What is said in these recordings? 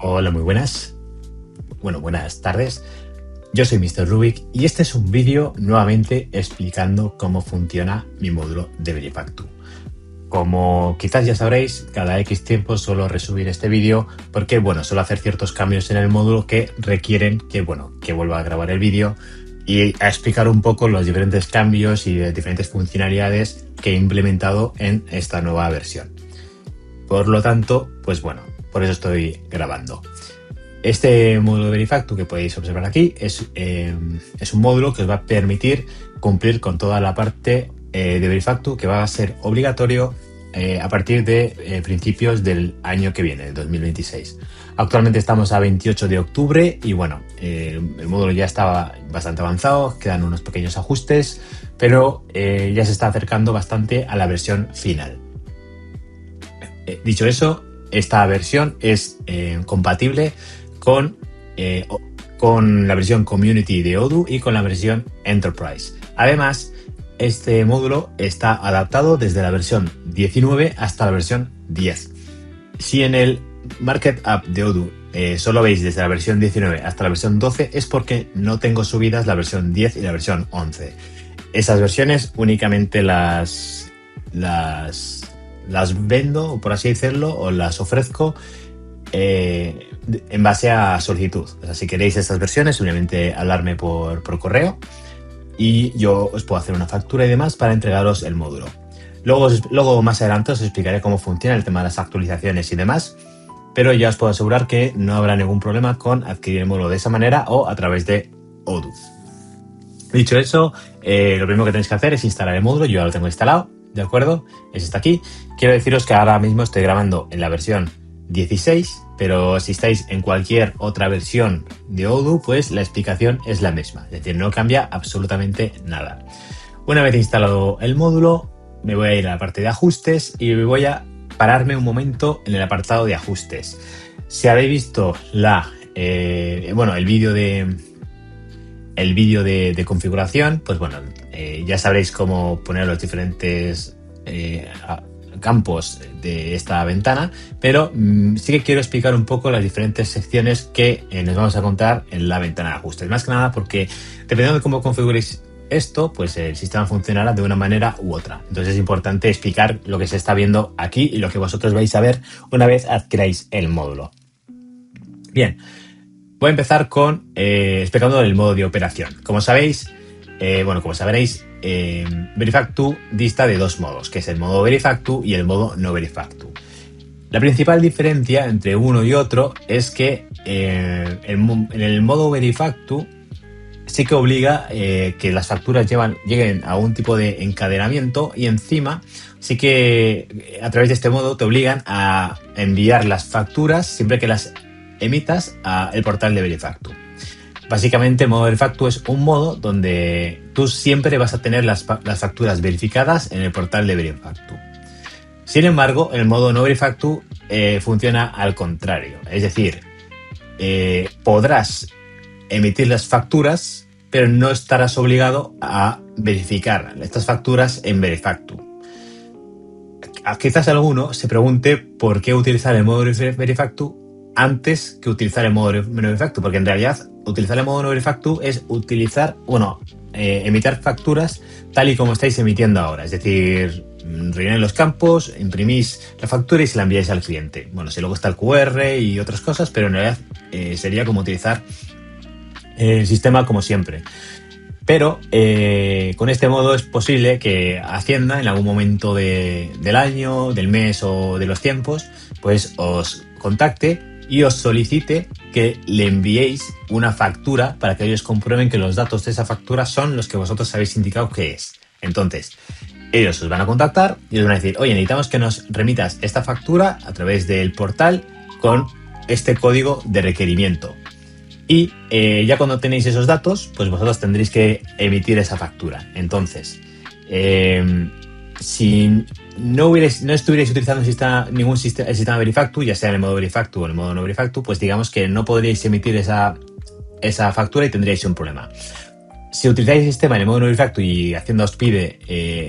Hola, muy buenas. Bueno, buenas tardes. Yo soy Mr. Rubik y este es un vídeo nuevamente explicando cómo funciona mi módulo de Verifactu. Como quizás ya sabréis, cada X tiempo suelo resubir este vídeo porque, bueno, suelo hacer ciertos cambios en el módulo que requieren que vuelva a grabar el vídeo y a explicar un poco los diferentes cambios y diferentes funcionalidades que he implementado en esta nueva versión. Por lo tanto, pues bueno, por eso estoy grabando. Este módulo de Verifactu que podéis observar aquí es un módulo que os va a permitir cumplir con toda la parte de Verifactu que va a ser obligatorio a partir de principios del año que viene, el 2026. Actualmente estamos a 28 de octubre y bueno, el módulo ya estaba bastante avanzado, quedan unos pequeños ajustes, pero ya se está acercando bastante a la versión final. Dicho eso, esta versión es compatible con la versión Community de Odoo y con la versión Enterprise. Además, este módulo está adaptado desde la versión 19 hasta la versión 10. Si en el Market App de Odoo solo veis desde la versión 19 hasta la versión 12, es porque no tengo subidas la versión 10 y la versión 11. Esas versiones únicamente las vendo, por así decirlo, o las ofrezco en base a solicitud. O sea, si queréis estas versiones, simplemente hablarme por correo y yo os puedo hacer una factura y demás para entregaros el módulo. Luego más adelante os explicaré cómo funciona el tema de las actualizaciones y demás, pero ya os puedo asegurar que no habrá ningún problema con adquirir el módulo de esa manera o a través de Odoo. Dicho eso, lo primero que tenéis que hacer es instalar el módulo. Yo ya lo tengo instalado, ¿de acuerdo? Está aquí. Quiero deciros que ahora mismo estoy grabando en la versión 16, pero si estáis en cualquier otra versión de Odoo, pues la explicación es la misma, es decir, no cambia absolutamente nada. Una vez instalado el módulo, me voy a ir a la parte de ajustes y me voy a pararme un momento en el apartado de ajustes. Si habéis visto el vídeo de configuración, pues bueno, ya sabréis cómo poner los diferentes campos de esta ventana, pero sí que quiero explicar un poco las diferentes secciones que nos vamos a encontrar en la ventana de ajustes. Más que nada porque dependiendo de cómo configuréis esto, pues el sistema funcionará de una manera u otra. Entonces es importante explicar lo que se está viendo aquí y lo que vosotros vais a ver una vez adquiráis el módulo. Bien, voy a empezar con explicando el modo de operación. Como sabréis, Verifactu dista de dos modos, que es el modo Verifactu y el modo no Verifactu. La principal diferencia entre uno y otro es que en el modo Verifactu sí que obliga que las facturas lleguen a un tipo de encadenamiento y encima sí que a través de este modo te obligan a enviar las facturas siempre que las emitas al portal de Verifactu. Básicamente el modo Verifactu es un modo donde tú siempre vas a tener las facturas verificadas en el portal de Verifactu. Sin embargo, el modo no Verifactu funciona al contrario. Es decir, podrás emitir las facturas, pero no estarás obligado a verificar estas facturas en Verifactu. Quizás alguno se pregunte por qué utilizar el modo Verifactu antes que utilizar el modo no Verifactu, porque en realidad utilizar el modo no Verifactu es emitir facturas tal y como estáis emitiendo ahora. Es decir, rellenáis los campos, imprimís la factura y se la enviáis al cliente. Bueno, si luego está el QR y otras cosas, pero en realidad sería como utilizar el sistema como siempre. Pero con este modo es posible que Hacienda en algún momento del año, del mes o de los tiempos, pues os contacte y os solicite que le enviéis una factura para que ellos comprueben que los datos de esa factura son los que vosotros habéis indicado que es. Entonces, ellos os van a contactar y os van a decir, oye, necesitamos que nos remitas esta factura a través del portal con este código de requerimiento. Y ya cuando tenéis esos datos, pues vosotros tendréis que emitir esa factura. Entonces, si no estuvierais utilizando el sistema Verifactu, ya sea en el modo Verifactu o en el modo no Verifactu, pues digamos que no podríais emitir esa factura y tendríais un problema. Si utilizáis el sistema en el modo no Verifactu y Hacienda os pide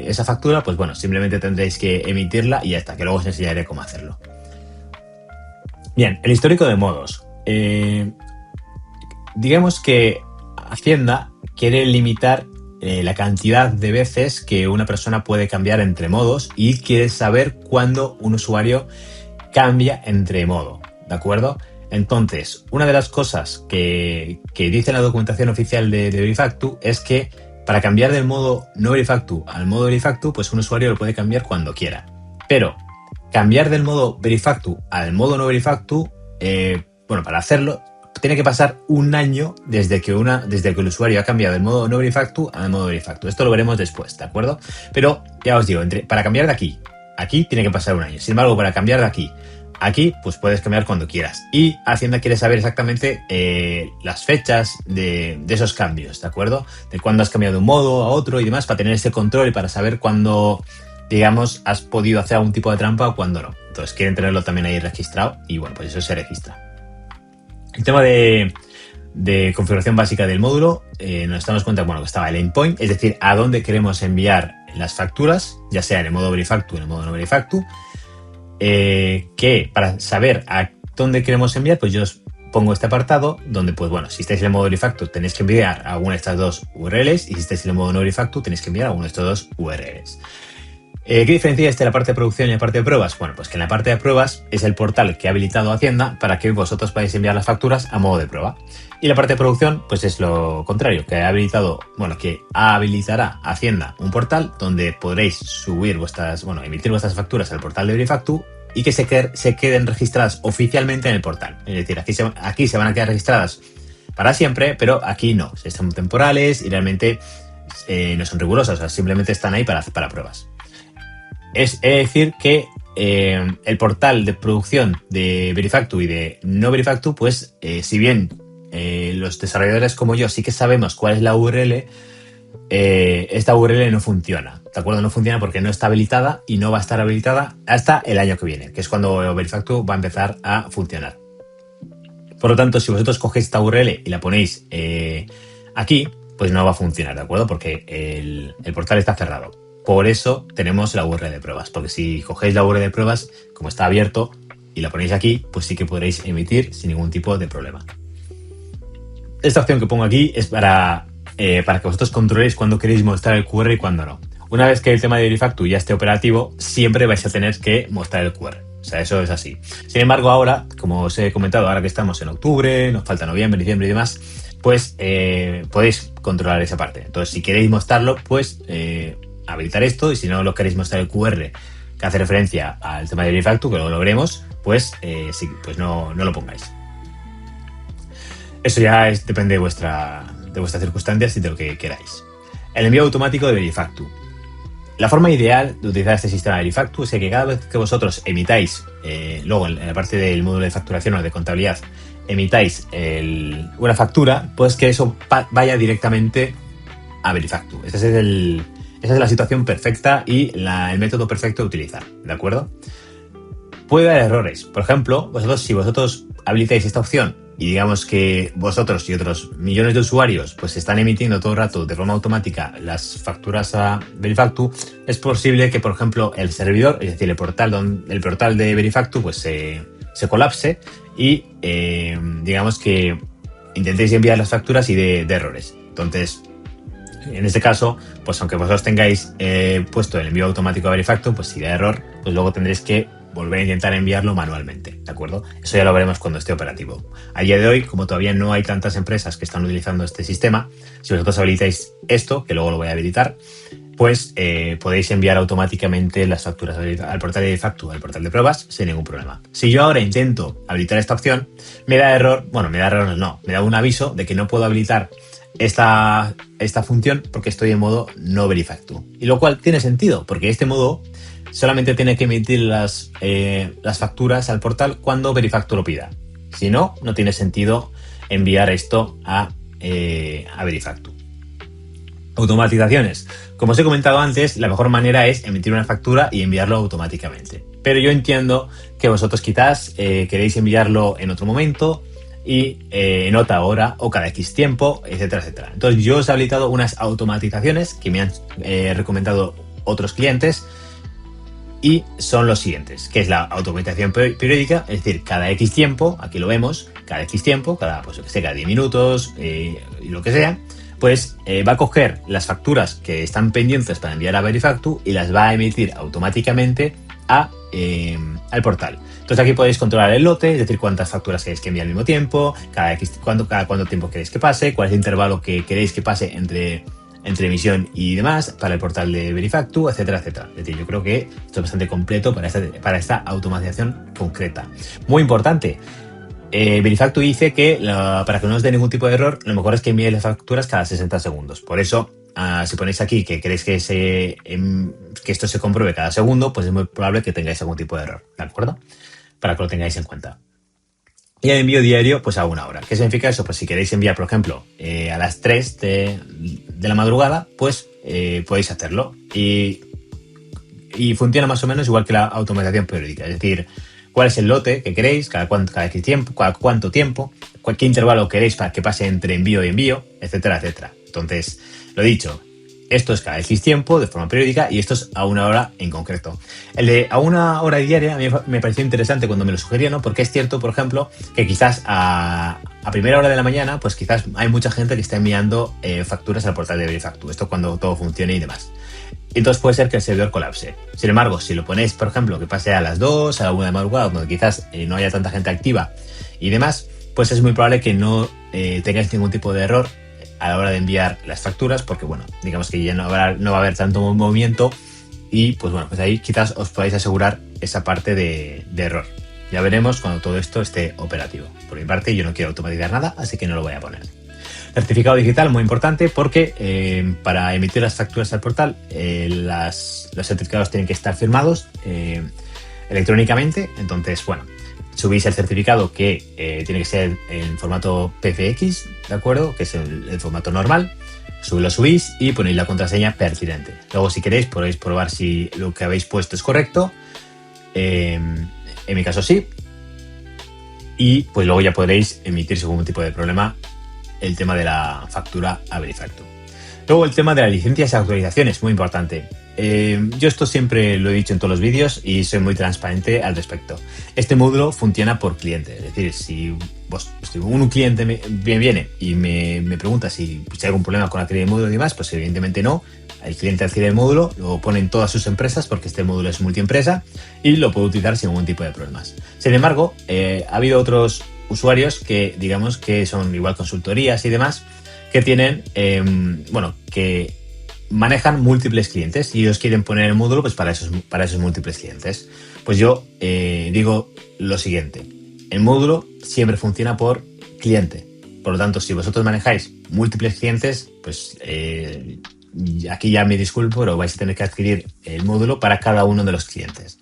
esa factura, pues bueno, simplemente tendréis que emitirla y ya está, que luego os enseñaré cómo hacerlo. Bien, el histórico de modos. Digamos que Hacienda quiere limitar la cantidad de veces que una persona puede cambiar entre modos y quiere saber cuándo un usuario cambia entre modo, ¿de acuerdo? Entonces, una de las cosas que dice la documentación oficial de Verifactu es que para cambiar del modo no Verifactu al modo Verifactu, pues un usuario lo puede cambiar cuando quiera. Pero cambiar del modo Verifactu al modo no Verifactu, bueno, para hacerlo tiene que pasar un año desde que el usuario ha cambiado del modo no Verifactu al modo Verifactu. Esto lo veremos después, ¿de acuerdo? Pero ya os digo, para cambiar de aquí tiene que pasar un año. Sin embargo, para cambiar de aquí, pues puedes cambiar cuando quieras. Y Hacienda quiere saber exactamente las fechas de esos cambios, ¿de acuerdo? De cuándo has cambiado de un modo a otro y demás, para tener ese control y para saber cuándo, digamos, has podido hacer algún tipo de trampa o cuándo no. Entonces quieren tenerlo también ahí registrado y bueno, pues eso se registra. El tema de configuración básica del módulo, nos damos cuenta, bueno, que estaba el endpoint, es decir, a dónde queremos enviar las facturas, ya sea en el modo Verifactu o en el modo no Verifactu, que para saber a dónde queremos enviar, pues yo os pongo este apartado donde, pues bueno, si estáis en el modo Verifactu tenéis que enviar alguna de estas dos URLs y si estáis en el modo no Verifactu tenéis que enviar alguna de estas dos URLs. ¿Qué diferencia es la parte de producción y la parte de pruebas? Bueno, pues que en la parte de pruebas es el portal que ha habilitado Hacienda para que vosotros podáis enviar las facturas a modo de prueba. Y la parte de producción, pues es lo contrario, que habilitará Hacienda un portal donde podréis emitir vuestras facturas al portal de Verifactu y que se queden registradas oficialmente en el portal. Es decir, aquí se van a quedar registradas para siempre, pero aquí no. Son temporales y realmente no son rigurosas, o sea, simplemente están ahí para pruebas. Es decir que el portal de producción de Verifactu y de no Verifactu, pues si bien los desarrolladores como yo sí que sabemos cuál es la URL, esta URL no funciona, ¿de acuerdo? No funciona porque no está habilitada y no va a estar habilitada hasta el año que viene, que es cuando Verifactu va a empezar a funcionar. Por lo tanto, si vosotros cogéis esta URL y la ponéis aquí, pues no va a funcionar, ¿de acuerdo? Porque el portal está cerrado. Por eso tenemos la URL de pruebas, porque si cogéis la URL de pruebas, como está abierto, y la ponéis aquí, pues sí que podréis emitir sin ningún tipo de problema. Esta opción que pongo aquí es para que vosotros controléis cuándo queréis mostrar el QR y cuándo no. Una vez que el tema de Verifactu ya esté operativo, siempre vais a tener que mostrar el QR. O sea, eso es así. Sin embargo, ahora, como os he comentado, ahora que estamos en octubre, nos falta noviembre, diciembre y demás, pues podéis controlar esa parte. Entonces, si queréis mostrarlo, pues habilitar esto, y si no lo queréis mostrar el QR que hace referencia al tema de Verifactu, que luego lo veremos, pues sí, pues no lo pongáis. Eso ya depende de vuestras circunstancias y de lo que queráis. El envío automático de Verifactu. La forma ideal de utilizar este sistema de Verifactu es que cada vez que vosotros emitáis, luego en la parte del módulo de facturación o de contabilidad, emitáis una factura, pues que eso vaya directamente a Verifactu. Esa es la situación perfecta y el método perfecto de utilizar, ¿de acuerdo? Puede haber errores. Por ejemplo, si vosotros habilitáis esta opción y digamos que vosotros y otros millones de usuarios pues están emitiendo todo el rato de forma automática las facturas a Verifactu, es posible que, por ejemplo, el servidor, es decir, el portal de Verifactu, pues se colapse y digamos que intentéis enviar las facturas y de errores. Entonces, en este caso, pues aunque vosotros tengáis puesto el envío automático a Verifactu, pues si da error, pues luego tendréis que volver a intentar enviarlo manualmente, ¿de acuerdo? Eso ya lo veremos cuando esté operativo. A día de hoy, como todavía no hay tantas empresas que están utilizando este sistema, si vosotros habilitáis esto, que luego lo voy a habilitar, pues podéis enviar automáticamente las facturas al portal de Verifactu, al portal de pruebas, sin ningún problema. Si yo ahora intento habilitar esta opción, me da un aviso de que no puedo habilitar esta función porque estoy en modo no Verifactu. Y lo cual tiene sentido, porque este modo solamente tiene que emitir las facturas al portal cuando Verifactu lo pida. Si no, no tiene sentido enviar esto a Verifactu. Automatizaciones. Como os he comentado antes, la mejor manera es emitir una factura y enviarlo automáticamente. Pero yo entiendo que vosotros quizás queréis enviarlo en otro momento y en otra hora o cada X tiempo, etcétera, etcétera. Entonces yo os he habilitado unas automatizaciones que me han recomendado otros clientes y son los siguientes, que es la automatización periódica, es decir, cada X tiempo, aquí lo vemos, cada X tiempo, pues, cada 10 minutos y lo que sea, pues va a coger las facturas que están pendientes para enviar a Verifactu y las va a emitir automáticamente al portal. Entonces aquí podéis controlar el lote, es decir, cuántas facturas queréis que envíe al mismo tiempo, cada cuánto tiempo queréis que pase, cuál es el intervalo que queréis que pase entre emisión y demás para el portal de Verifactu, etcétera, etcétera. Es decir, yo creo que esto es bastante completo para esta automatización concreta. Muy importante, Verifactu dice que para que no os dé ningún tipo de error, lo mejor es que envíe las facturas cada 60 segundos. Por eso, si ponéis aquí que queréis que esto se compruebe cada segundo, pues es muy probable que tengáis algún tipo de error, ¿de acuerdo? Para que lo tengáis en cuenta. Y el envío diario, pues a 1 hora. ¿Qué significa eso? Pues si queréis enviar, por ejemplo, a las 3 de la madrugada, pues podéis hacerlo. Y funciona más o menos igual que la automatización periódica. Es decir, cuál es el lote que queréis, cada cuánto tiempo, qué intervalo queréis para que pase entre envío y envío, etcétera, etcétera. Entonces, lo dicho, esto es cada X tiempo, de forma periódica, y esto es a 1 hora en concreto. El de a 1 hora diaria a mí me pareció interesante cuando me lo sugería, ¿no? Porque es cierto, por ejemplo, que quizás a primera hora de la mañana, pues quizás hay mucha gente que está enviando facturas al portal de Verifactu. Esto cuando todo funcione y demás. Entonces puede ser que el servidor colapse. Sin embargo, si lo ponéis, por ejemplo, que pase a las 2, a la 1 de madrugada, donde quizás no haya tanta gente activa y demás, pues es muy probable que no tengáis ningún tipo de error a la hora de enviar las facturas, porque bueno, digamos que ya no va a haber tanto movimiento y pues bueno, pues ahí quizás os podáis asegurar esa parte de error. Ya veremos cuando todo esto esté operativo. Por mi parte, yo no quiero automatizar nada, así que no lo voy a poner. Certificado digital, muy importante, porque para emitir las facturas al portal, los certificados tienen que estar firmados electrónicamente. Entonces, bueno, subís el certificado que tiene que ser en formato PFX, ¿de acuerdo? Que es el formato normal. Lo subís y ponéis la contraseña pertinente. Luego, si queréis, podéis probar si lo que habéis puesto es correcto. En mi caso, sí. Y pues luego ya podréis emitir sin ningún tipo de problema el tema de la factura a Verifactu. Luego el tema de las licencias y actualizaciones, muy importante. Yo esto siempre lo he dicho en todos los vídeos y soy muy transparente al respecto. Este módulo funciona por cliente, es decir, si un cliente me viene y me pregunta si hay algún problema con adquirir el módulo y demás, pues evidentemente no. El cliente adquiere el módulo, lo pone en todas sus empresas porque este módulo es multiempresa y lo puede utilizar sin ningún tipo de problemas. Sin embargo, ha habido otros usuarios que digamos que son igual consultorías y demás que tienen, que manejan múltiples clientes y ellos quieren poner el módulo pues para esos múltiples clientes. Pues yo digo lo siguiente, el módulo siempre funciona por cliente. Por lo tanto, si vosotros manejáis múltiples clientes, pues aquí ya me disculpo, pero vais a tener que adquirir el módulo para cada uno de los clientes.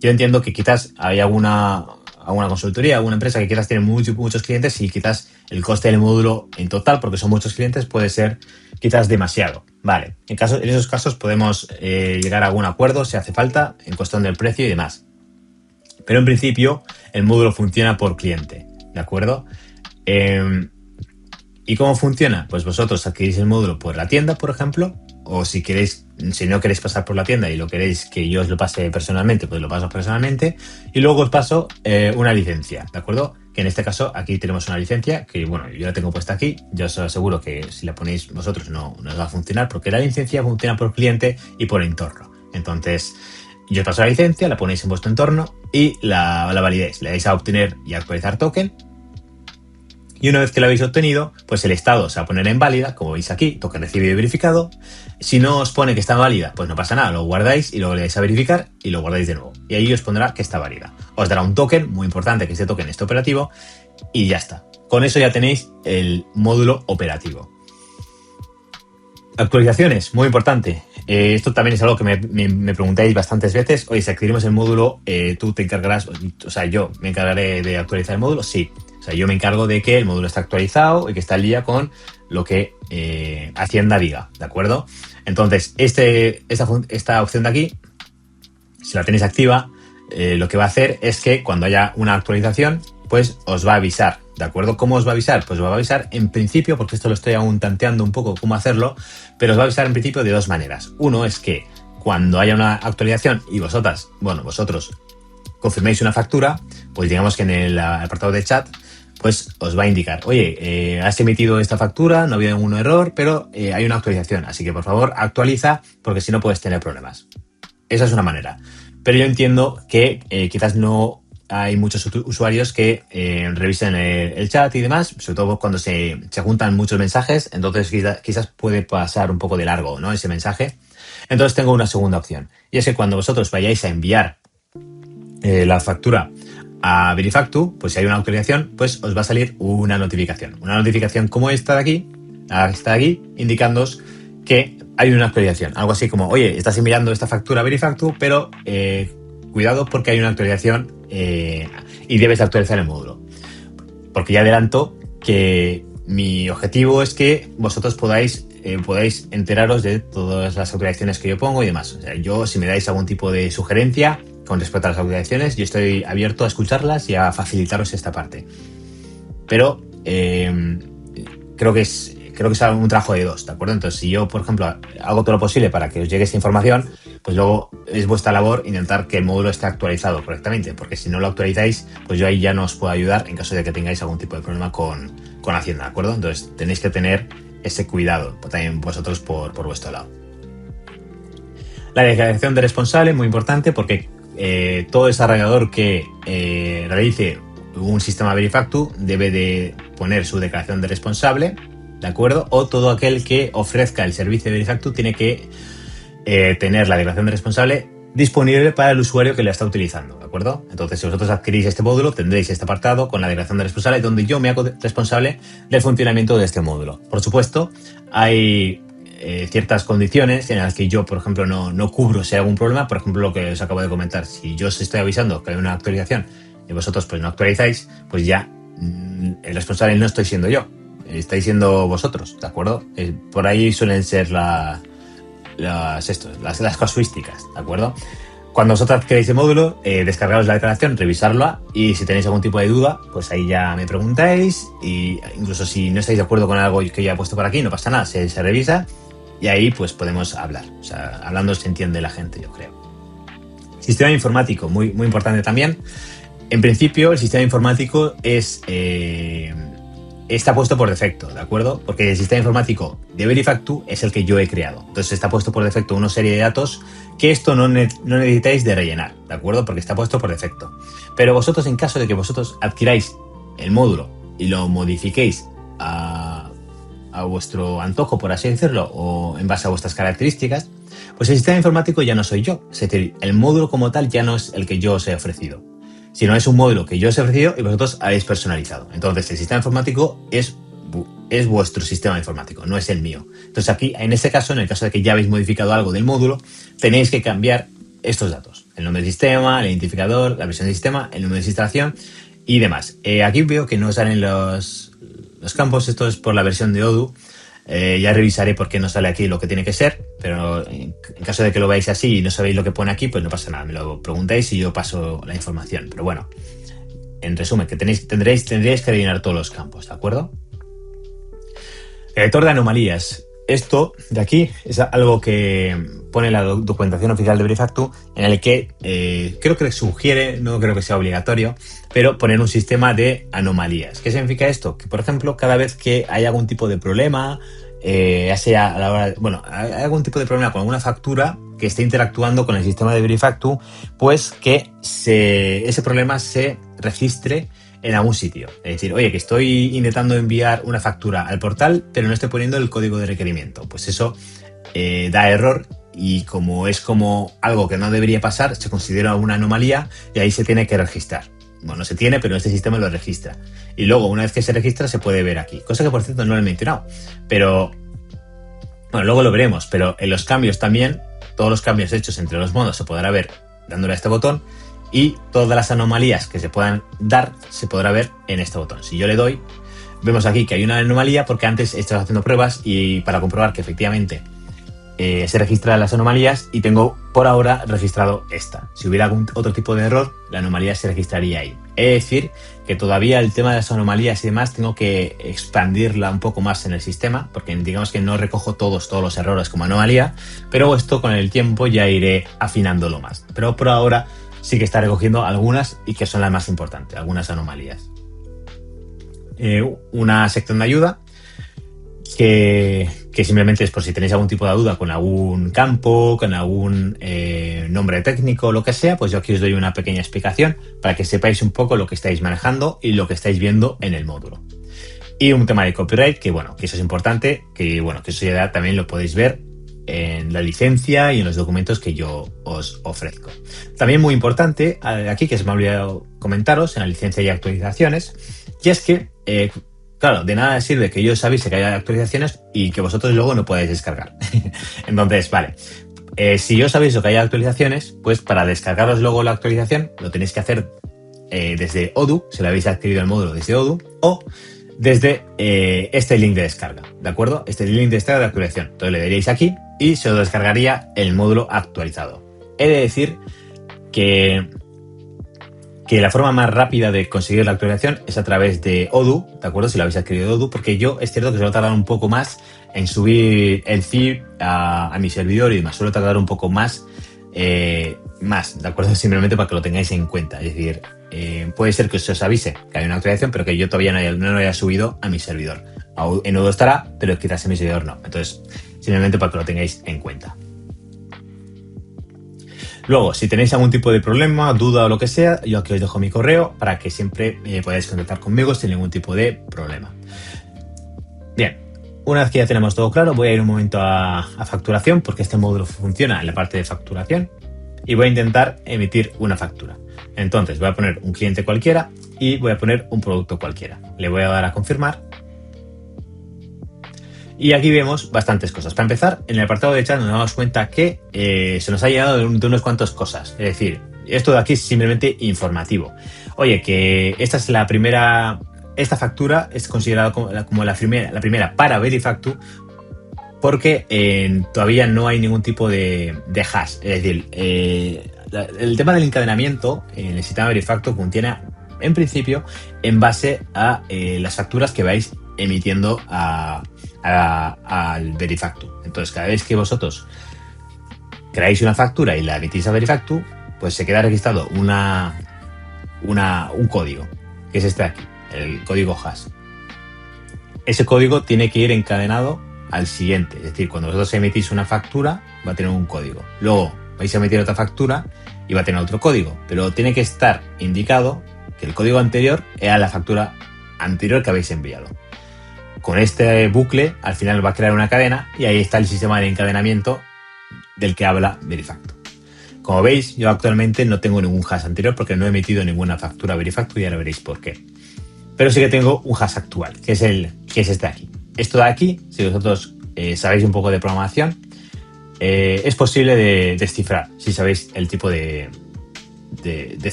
Yo entiendo que quizás hay alguna consultoría, alguna empresa que quizás tiene muchos clientes y quizás el coste del módulo en total, porque son muchos clientes, puede ser quizás demasiado. Vale, en esos casos podemos llegar a algún acuerdo si hace falta en cuestión del precio y demás. Pero en principio el módulo funciona por cliente, ¿de acuerdo? ¿Y cómo funciona? Pues vosotros adquirís el módulo por la tienda, por ejemplo, o si no queréis pasar por la tienda y lo queréis que yo os lo pase personalmente, pues lo paso personalmente y luego os paso una licencia, ¿de acuerdo? Que en este caso aquí tenemos una licencia que, bueno, yo la tengo puesta aquí, yo os aseguro que si la ponéis vosotros no os va a funcionar porque la licencia funciona por cliente y por entorno. Entonces, yo os paso la licencia, la ponéis en vuestro entorno y la validáis, le dais a obtener y actualizar token. Y una vez que lo habéis obtenido, pues el estado se va a poner en válida, como veis aquí, token recibido y verificado. Si no os pone que está válida, pues no pasa nada, lo guardáis y luego le dais a verificar y lo guardáis de nuevo. Y ahí os pondrá que está válida. Os dará un token, muy importante que este token esté operativo, y ya está. Con eso ya tenéis el módulo operativo. Actualizaciones, muy importante. Esto también es algo que me preguntáis bastantes veces. Oye, si adquirimos el módulo, tú te encargarás, o sea, yo me encargaré de actualizar el módulo, sí. O sea, yo me encargo de que el módulo esté actualizado y que está al día con lo que Hacienda diga, ¿de acuerdo? Entonces, esta opción de aquí, si la tenéis activa, lo que va a hacer es que cuando haya una actualización, pues os va a avisar, ¿de acuerdo? ¿Cómo os va a avisar? Pues os va a avisar en principio, porque esto lo estoy aún tanteando un poco cómo hacerlo, pero os va a avisar en principio de dos maneras. Uno es que cuando haya una actualización y vosotros confirméis una factura, pues digamos que en el apartado de chat pues os va a indicar, oye, has emitido esta factura, no ha habido ningún error, pero hay una actualización, así que por favor actualiza porque si no puedes tener problemas. Esa es una manera. Pero yo entiendo que quizás no hay muchos usuarios que revisen el chat y demás, sobre todo cuando se juntan muchos mensajes, entonces quizás puede pasar un poco de largo, ¿no?, ese mensaje. Entonces tengo una segunda opción, y es que cuando vosotros vayáis a enviar la factura a Verifactu, pues si hay una autorización, pues os va a salir una notificación. Una notificación como esta de aquí, indicándoos que hay una actualización. Algo así como, oye, estás enviando esta factura a Verifactu, pero cuidado porque hay una actualización y debes actualizar el módulo. Porque ya adelanto que mi objetivo es que vosotros podáis enteraros de todas las actualizaciones que yo pongo y demás. O sea, yo, si me dais algún tipo de sugerencia con respecto a las actualizaciones, yo estoy abierto a escucharlas y a facilitaros esta parte. Pero creo que es un trabajo de dos, ¿de acuerdo? Entonces, si yo, por ejemplo, hago todo lo posible para que os llegue esta información, pues luego es vuestra labor intentar que el módulo esté actualizado correctamente, porque si no lo actualizáis, pues yo ahí ya no os puedo ayudar en caso de que tengáis algún tipo de problema con Hacienda, ¿de acuerdo? Entonces, tenéis que tener ese cuidado también vosotros por vuestro lado. La declaración de responsable, muy importante, porque todo desarrollador que realice un sistema Verifactu debe de poner su declaración de responsable, ¿de acuerdo? O todo aquel que ofrezca el servicio de Verifactu tiene que tener la declaración de responsable disponible para el usuario que la está utilizando, ¿de acuerdo? Entonces, si vosotros adquirís este módulo, tendréis este apartado con la declaración de responsable donde yo me hago responsable del funcionamiento de este módulo. Por supuesto, hay ciertas condiciones en las que yo, por ejemplo, no cubro si hay algún problema. Por ejemplo, lo que os acabo de comentar, si yo os estoy avisando que hay una actualización y vosotros pues no actualizáis, pues ya el responsable no estoy siendo yo, estáis siendo vosotros, ¿de acuerdo? Por ahí suelen ser las casuísticas, ¿de acuerdo? Cuando vosotros adquiráis el módulo, descargaros la declaración, revisarla, y si tenéis algún tipo de duda, pues ahí ya me preguntáis, y incluso si no estáis de acuerdo con algo que ya he puesto por aquí, no pasa nada, se revisa y ahí pues podemos hablar. O sea, hablando se entiende la gente, yo creo. Sistema informático, muy, muy importante también. En principio, el sistema informático está puesto por defecto, ¿de acuerdo? Porque el sistema informático de Verifactu es el que yo he creado. Entonces está puesto por defecto una serie de datos que esto no necesitáis de rellenar, ¿de acuerdo? Porque está puesto por defecto. Pero vosotros, en caso de que vosotros adquiráis el módulo y lo modifiquéis a vuestro antojo, por así decirlo, o en base a vuestras características, pues el sistema informático ya no soy yo. Es decir, el módulo como tal ya no es el que yo os he ofrecido, sino es un módulo que yo os he ofrecido y vosotros habéis personalizado. Entonces, el sistema informático es vuestro sistema informático, no es el mío. Entonces, aquí, en este caso, en el caso de que ya habéis modificado algo del módulo, tenéis que cambiar estos datos: el nombre del sistema, el identificador, la versión del sistema, el número de instalación y demás. Aquí veo que no salen los campos. Esto es por la versión de Odoo. Ya revisaré por qué no sale aquí lo que tiene que ser, pero en caso de que lo veáis así y no sabéis lo que pone aquí, pues no pasa nada, me lo preguntáis y yo paso la información. Pero bueno, en resumen, que tendréis que rellenar todos los campos, ¿de acuerdo? Detector de anomalías. Esto de aquí es algo que pone la documentación oficial de Verifactu, en el que creo que sugiere, no creo que sea obligatorio, pero poner un sistema de anomalías. ¿Qué significa esto? Que, por ejemplo, cada vez que hay algún tipo de problema, ya sea a la hora hay algún tipo de problema con alguna factura que esté interactuando con el sistema de Verifactu, pues que ese problema se registre en algún sitio. Es decir, oye, que estoy intentando enviar una factura al portal, pero no estoy poniendo el código de requerimiento. Pues eso da error, y como es como algo que no debería pasar, se considera una anomalía y ahí se tiene que registrar. Bueno, no se tiene, pero este sistema lo registra. Y luego, una vez que se registra, se puede ver aquí. Cosa que, por cierto, no lo he mencionado. Pero, bueno, luego lo veremos. Pero en los cambios también, todos los cambios hechos entre los modos se podrá ver dándole a este botón. Y todas las anomalías que se puedan dar se podrá ver en este botón. Si yo le doy, vemos aquí que hay una anomalía porque antes he estado haciendo pruebas y para comprobar que efectivamente se registran las anomalías y tengo por ahora registrado esta. Si hubiera algún otro tipo de error, la anomalía se registraría ahí. Es decir, que todavía el tema de las anomalías y demás tengo que expandirla un poco más en el sistema, porque digamos que no recojo todos los errores como anomalía, pero esto con el tiempo ya iré afinándolo más. Pero por ahora sí que está recogiendo algunas y que son las más importantes, algunas anomalías. Una sección de ayuda que simplemente es por si tenéis algún tipo de duda con algún campo, con algún nombre técnico o lo que sea, pues yo aquí os doy una pequeña explicación para que sepáis un poco lo que estáis manejando y lo que estáis viendo en el módulo. Y un tema de copyright, que eso es importante, que eso ya también lo podéis ver en la licencia y en los documentos que yo os ofrezco. También muy importante aquí, que se me ha olvidado comentaros, en la licencia y actualizaciones, y es que claro, de nada sirve que yo os avise que haya actualizaciones y que vosotros luego no podáis descargar. Entonces, vale, si yo os aviso que haya actualizaciones, pues para descargaros luego la actualización lo tenéis que hacer desde Odoo, si lo habéis adquirido el módulo desde Odoo, o desde este link de descarga, ¿de acuerdo? Este link de descarga de actualización. Entonces le daríais aquí y se os descargaría el módulo actualizado. He de decir que la forma más rápida de conseguir la actualización es a través de Odoo, ¿de acuerdo? Si lo habéis adquirido de Odoo, porque yo es cierto que suelo tardar un poco más en subir el zip a mi servidor y demás. Suelo tardar un poco más, ¿de acuerdo? Simplemente para que lo tengáis en cuenta. Es decir, puede ser que se os avise que hay una actualización, pero que yo todavía no lo haya subido a mi servidor. En Odoo estará, pero quizás en mi servidor no. Entonces, simplemente para que lo tengáis en cuenta. Luego, si tenéis algún tipo de problema, duda o lo que sea, yo aquí os dejo mi correo para que siempre podáis contactar conmigo sin ningún tipo de problema. Bien, una vez que ya tenemos todo claro, voy a ir un momento a facturación, porque este módulo funciona en la parte de facturación, y voy a intentar emitir una factura. Entonces, voy a poner un cliente cualquiera y voy a poner un producto cualquiera. Le voy a dar a confirmar. Y aquí vemos bastantes cosas. Para empezar, en el apartado de chat nos damos cuenta que se nos ha llegado de unas cuantas cosas. Es decir, esto de aquí es simplemente informativo. Oye, que esta es la primera. Esta factura es considerada como la primera para Verifactu, porque todavía no hay ningún tipo de hash. Es decir, el tema del encadenamiento en el sistema Verifactu funciona en principio en base a las facturas que vais emitiendo al Verifactu. Entonces, cada vez que vosotros creáis una factura y la emitís a Verifactu, pues se queda registrado un código, que es este de aquí, el código hash. Ese código tiene que ir encadenado al siguiente. Es decir, cuando vosotros emitís una factura, va a tener un código. Luego vais a emitir otra factura y va a tener otro código. Pero tiene que estar indicado que el código anterior era la factura anterior que habéis enviado. Con este bucle, al final va a crear una cadena y ahí está el sistema de encadenamiento del que habla Verifactu. Como veis, yo actualmente no tengo ningún hash anterior porque no he emitido ninguna factura a Verifactu y ahora veréis por qué. Pero sí que tengo un hash actual, que es este de aquí. Esto de aquí, si vosotros sabéis un poco de programación, es posible de descifrar, si sabéis el tipo de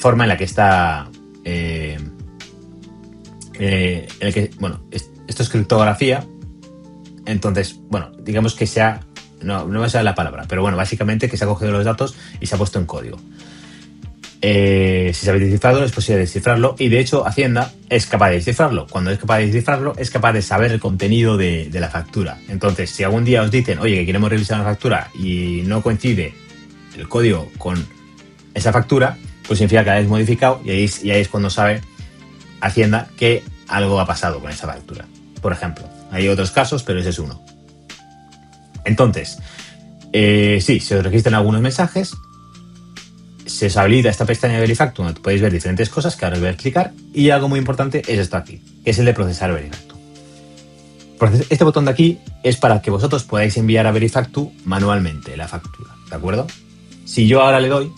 forma en la que está... esto es criptografía, entonces, digamos que no me sale la palabra, pero básicamente que se ha cogido los datos y se ha puesto en código. Si sabéis descifrarlo, es posible descifrarlo, y de hecho Hacienda es capaz de descifrarlo. Cuando es capaz de descifrarlo, es capaz de saber el contenido de la factura. Entonces, si algún día os dicen, oye, que queremos revisar una factura y no coincide el código con esa factura, pues significa que la habéis modificado y ahí es cuando sabe Hacienda que algo ha pasado con esa factura. Por ejemplo, hay otros casos, pero ese es uno. Entonces, sí, se os registran algunos mensajes, se os habilita esta pestaña de Verifactu donde podéis ver diferentes cosas que ahora os voy a explicar, y algo muy importante es esto aquí, que es el de procesar Verifactu. Este botón de aquí es para que vosotros podáis enviar a Verifactu manualmente la factura, ¿de acuerdo? Si yo ahora le doy,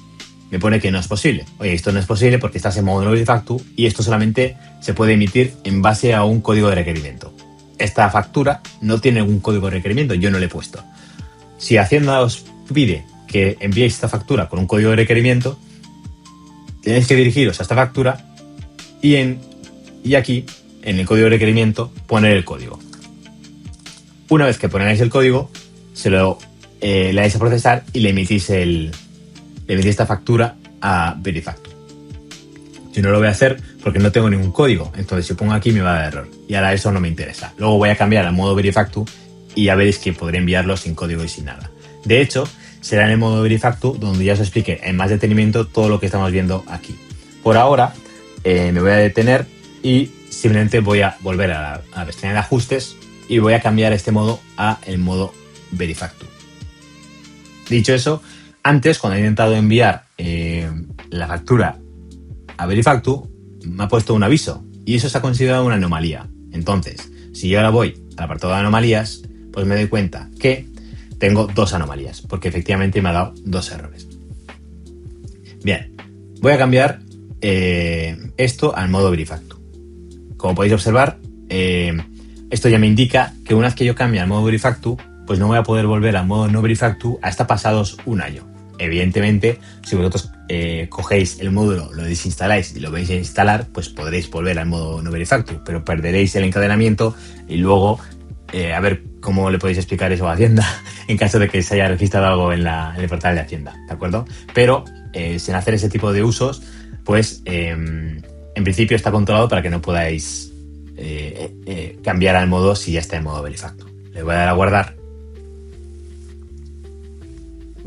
me pone que no es posible. Oye, esto no es posible porque estás en módulo Verifactu y esto solamente se puede emitir en base a un código de requerimiento. Esta factura no tiene un código de requerimiento, yo no le he puesto. Si Hacienda os pide que enviéis esta factura con un código de requerimiento, tenéis que dirigiros a esta factura y aquí, en el código de requerimiento, poner el código. Una vez que ponéis el código, se lo le dais a procesar y le emitís esta factura a Verifactu. Yo no lo voy a hacer porque no tengo ningún código, entonces si pongo aquí me va a dar error y ahora eso no me interesa. Luego voy a cambiar al modo Verifactu y ya veréis que podré enviarlo sin código y sin nada. De hecho, será en el modo Verifactu donde ya os explique en más detenimiento todo lo que estamos viendo aquí. Por ahora me voy a detener y simplemente voy a volver a la pestaña de ajustes y voy a cambiar este modo a el modo Verifactu. Dicho eso, antes cuando he intentado enviar la factura a Verifactu me ha puesto un aviso y eso se ha considerado una anomalía. Entonces, si yo ahora voy al apartado de anomalías, pues me doy cuenta que tengo dos anomalías, porque efectivamente me ha dado dos errores. Bien, voy a cambiar esto al modo Verifactu. Como podéis observar, esto ya me indica que una vez que yo cambie al modo Verifactu, pues no voy a poder volver al modo no Verifactu hasta pasados un año. Evidentemente, si vosotros cogéis el módulo, lo desinstaláis y lo vais a instalar, pues podréis volver al modo no Verifactu, pero perderéis el encadenamiento y luego a ver cómo le podéis explicar eso a Hacienda en caso de que se haya registrado algo en el portal de Hacienda, ¿de acuerdo? Pero sin hacer ese tipo de usos, pues en principio está controlado para que no podáis cambiar al modo si ya está en modo Verifactu. Le voy a dar a guardar.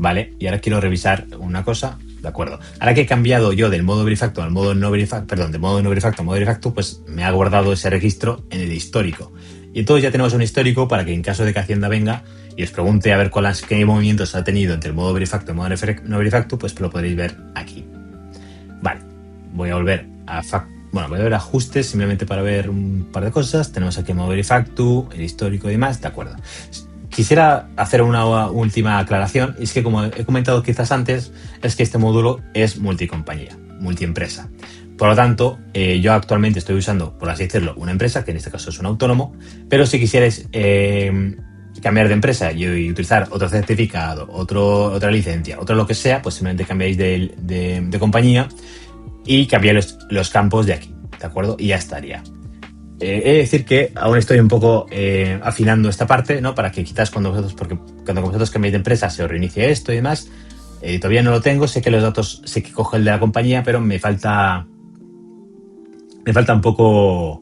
Vale, y ahora quiero revisar una cosa, de acuerdo. Ahora que he cambiado yo del modo Verifactu al modo no Verifactu, perdón, del modo no Verifactu al modo Verifactu, pues me ha guardado ese registro en el histórico. Y entonces ya tenemos un histórico para que en caso de que Hacienda venga y os pregunte a ver qué movimientos ha tenido entre el modo Verifactu y el modo no Verifactu, pues lo podréis ver aquí. Vale, voy a volver a ajustes simplemente para ver un par de cosas. Tenemos aquí el modo Verifactu, el histórico y demás, de acuerdo. Quisiera hacer una última aclaración, y es que como he comentado quizás antes, es que este módulo es multicompañía, multiempresa. Por lo tanto, yo actualmente estoy usando, por así decirlo, una empresa, que en este caso es un autónomo, pero si quisierais cambiar de empresa y utilizar otro certificado, otra licencia, otro lo que sea, pues simplemente cambiáis de compañía y cambiáis los campos de aquí, ¿de acuerdo? Y ya estaría. He de decir que aún estoy un poco afinando esta parte, ¿no? Para que quizás cuando vosotros cambiéis de empresa se os reinicie esto y demás. Todavía no lo tengo, sé que los datos, sé que cojo el de la compañía, pero me falta un poco,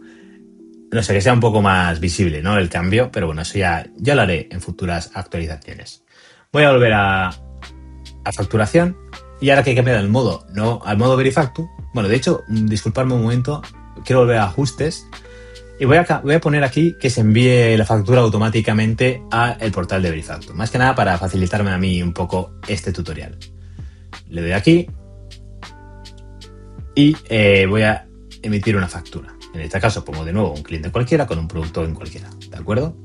no sé, que sea un poco más visible, ¿no? El cambio, pero bueno, eso ya lo haré en futuras actualizaciones. Voy a volver a facturación y ahora que he cambiado el modo, no al modo Verifactu. Bueno, de hecho, disculpadme un momento, quiero volver a ajustes. Y voy a poner aquí que se envíe la factura automáticamente al portal de Verifactu. Más que nada para facilitarme a mí un poco este tutorial. Le doy aquí y voy a emitir una factura. En este caso pongo de nuevo un cliente cualquiera con un producto en cualquiera, ¿de acuerdo?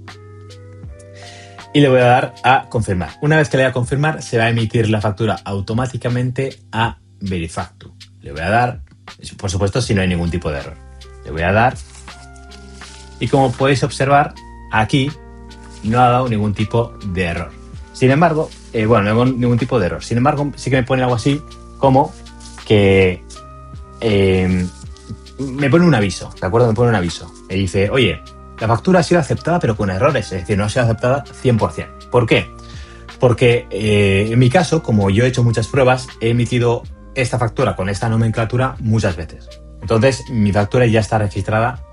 Y le voy a dar a confirmar. Una vez que le dé a confirmar, se va a emitir la factura automáticamente a Verifactu. Le voy a dar, por supuesto, si no hay ningún tipo de error. Le voy a dar. Y como podéis observar, aquí no ha dado ningún tipo de error. Sin embargo, no hago ningún tipo de error. Sin embargo, sí que me pone algo así como que me pone un aviso, ¿de acuerdo? Me pone un aviso. Me dice, oye, la factura ha sido aceptada pero con errores. Es decir, no ha sido aceptada 100%. ¿Por qué? Porque en mi caso, como yo he hecho muchas pruebas, he emitido esta factura con esta nomenclatura muchas veces. Entonces, mi factura ya está registrada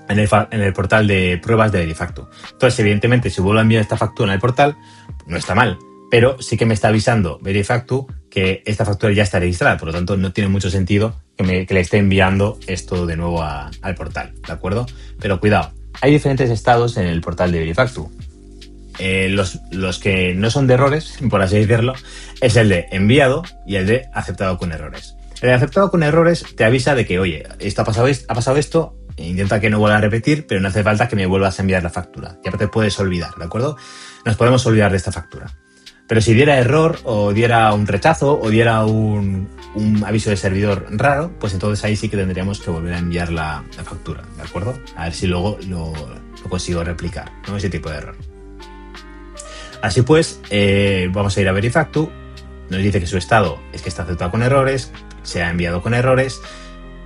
en el portal de pruebas de Verifactu. Entonces, evidentemente, si vuelvo a enviar esta factura en el portal, no está mal, pero sí que me está avisando Verifactu que esta factura ya está registrada, por lo tanto, no tiene mucho sentido que le esté enviando esto de nuevo al portal, ¿de acuerdo? Pero cuidado, hay diferentes estados en el portal de Verifactu. Los que no son de errores, por así decirlo, es el de enviado y el de aceptado con errores. El de aceptado con errores te avisa de que, oye, ha pasado esto, intenta que no vuelva a repetir, pero no hace falta que me vuelvas a enviar la factura. Ya te puedes olvidar, ¿de acuerdo? Nos podemos olvidar de esta factura. Pero si diera error, o diera un rechazo, o diera un aviso de servidor raro, pues entonces ahí sí que tendríamos que volver a enviar la factura, ¿de acuerdo? A ver si luego lo consigo replicar, ¿no? Ese tipo de error. Así pues, vamos a ir a Verifactu. Nos dice que su estado es que está aceptado con errores, se ha enviado con errores.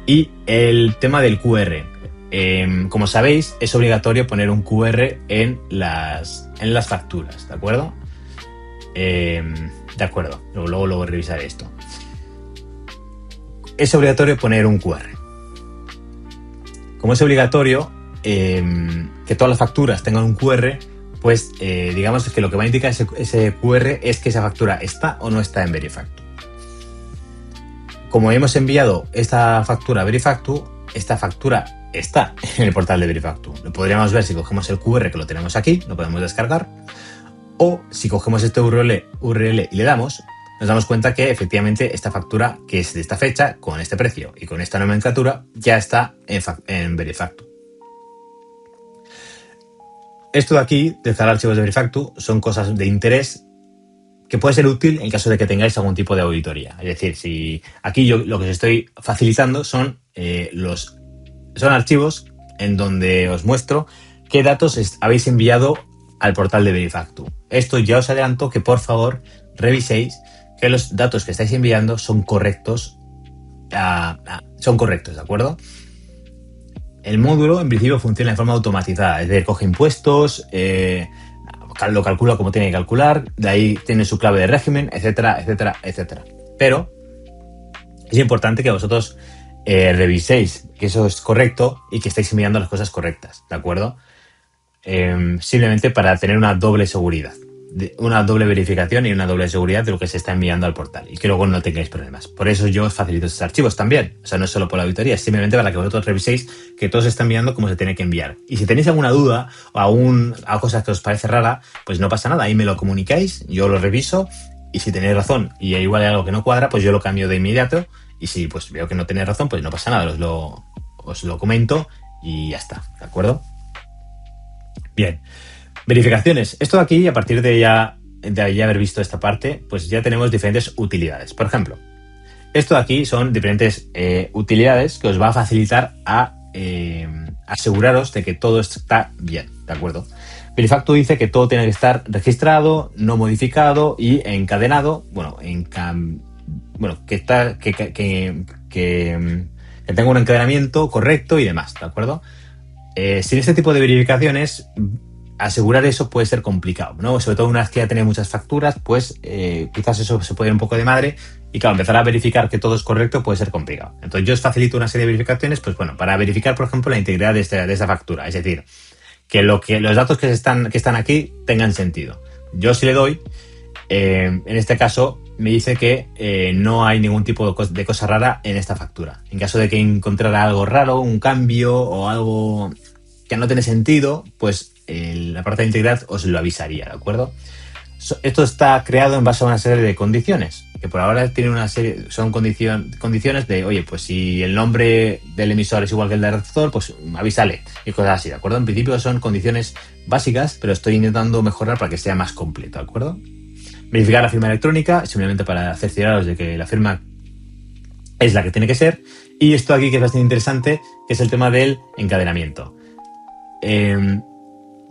Y el tema del QR. Como sabéis, es obligatorio poner un QR en las facturas, ¿de acuerdo? De acuerdo, luego revisaré esto. Es obligatorio poner un QR. Como es obligatorio que todas las facturas tengan un QR, pues digamos que lo que va a indicar ese QR es que esa factura está o no está en Verifactu. Como hemos enviado esta factura a Verifactu, esta factura está en el portal de Verifactu. Lo podríamos ver si cogemos el QR que lo tenemos aquí, lo podemos descargar, o si cogemos este URL y le damos, nos damos cuenta que efectivamente esta factura, que es de esta fecha, con este precio y con esta nomenclatura, ya está en Verifactu. Esto de aquí, descargar archivos de Verifactu, son cosas de interés que puede ser útil en caso de que tengáis algún tipo de auditoría. Es decir, si aquí yo lo que os estoy facilitando son archivos en donde os muestro qué datos habéis enviado al portal de Verifactu. Esto ya os adelanto que por favor reviséis que los datos que estáis enviando son correctos, ¿de acuerdo? El módulo en principio funciona de forma automatizada, es decir, coge impuestos, lo calcula como tiene que calcular, de ahí tiene su clave de régimen, etcétera, etcétera, etcétera. Pero es importante que vosotros reviséis que eso es correcto y que estáis enviando las cosas correctas, ¿de acuerdo? Simplemente para tener una doble seguridad, una doble verificación y una doble seguridad de lo que se está enviando al portal y que luego no tengáis problemas. Por eso yo os facilito estos archivos también. O sea, no es solo por la auditoría, es simplemente para que vosotros reviséis que todo se está enviando como se tiene que enviar. Y si tenéis alguna duda o a cosas que os parece rara, pues no pasa nada. Ahí me lo comunicáis, yo lo reviso y si tenéis razón y igual hay algo que no cuadra, pues yo lo cambio de inmediato. Y si pues veo que no tenéis razón, pues no pasa nada. Os lo comento y ya está, ¿de acuerdo? Bien. Verificaciones. Esto de aquí, a partir de ya haber visto esta parte, pues ya tenemos diferentes utilidades. Por ejemplo, esto de aquí son diferentes utilidades que os va a facilitar a aseguraros de que todo está bien, ¿de acuerdo? Verifactu dice que todo tiene que estar registrado, no modificado y encadenado. Que tenga un encadenamiento correcto y demás, ¿de acuerdo? Sin este tipo de verificaciones, asegurar eso puede ser complicado, ¿no? Sobre todo una vez que ya tenéis muchas facturas, pues quizás eso se puede ir un poco de madre y claro, empezar a verificar que todo es correcto puede ser complicado. Entonces yo os facilito una serie de verificaciones, pues bueno, para verificar, por ejemplo, la integridad de esta factura, es decir, que los datos que están aquí tengan sentido. Yo si le doy, en este caso me dice que no hay ningún tipo de cosa rara en esta factura. En caso de que encontrara algo raro, un cambio o algo que no tiene sentido, pues la parte de integridad os lo avisaría, ¿de acuerdo? Esto está creado en base a una serie de condiciones, que por ahora tienen son condiciones de, oye, pues si el nombre del emisor es igual que el del receptor, pues avísale y cosas así, ¿de acuerdo? En principio son condiciones básicas, pero estoy intentando mejorar para que sea más completo, ¿de acuerdo? Verificar la firma electrónica, simplemente para cercioraros de que la firma es la que tiene que ser. Y esto aquí que es bastante interesante, que es el tema del encadenamiento.